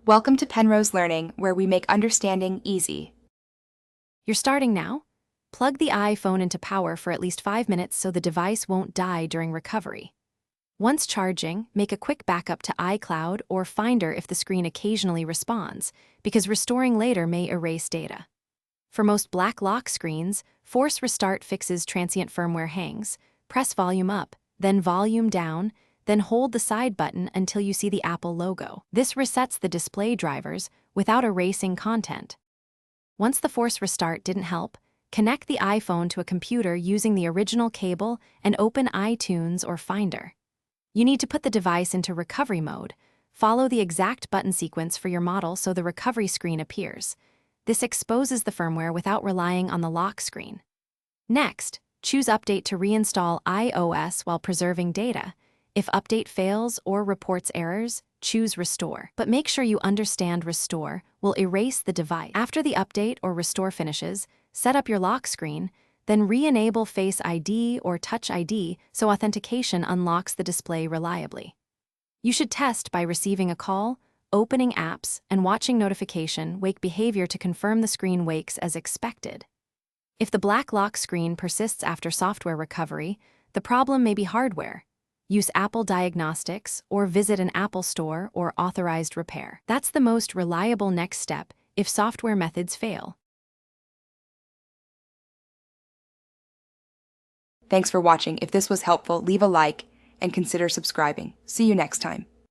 Welcome to Penrose Learning, where we make understanding easy. You're starting now? Plug the iPhone into power for at least 5 minutes so the device won't die during recovery. Once charging, make a quick backup to iCloud or Finder if the screen occasionally responds, because restoring later may erase data. For most black lock screens, force restart fixes transient firmware hangs. Press volume up, then volume down, then hold the side button until you see the Apple logo. This resets the display drivers without erasing content. Once the force restart didn't help, connect the iPhone to a computer using the original cable and open iTunes or Finder. You need to put the device into recovery mode. Follow the exact button sequence for your model so the recovery screen appears. This exposes the firmware without relying on the lock screen. Next, choose Update to reinstall iOS while preserving data. If Update fails or reports errors, choose Restore. But make sure you understand Restore will erase the device. After the update or restore finishes, set up your lock screen, then re-enable Face ID or Touch ID so authentication unlocks the display reliably. You should test by receiving a call, opening apps, and watching notification wake behavior to confirm the screen wakes as expected. If the black lock screen persists after software recovery, the problem may be hardware. Use Apple Diagnostics or visit an Apple store or authorized repair. That's the most reliable next step if software methods fail. Thanks for watching. If this was helpful, leave a like and consider subscribing. See you next time.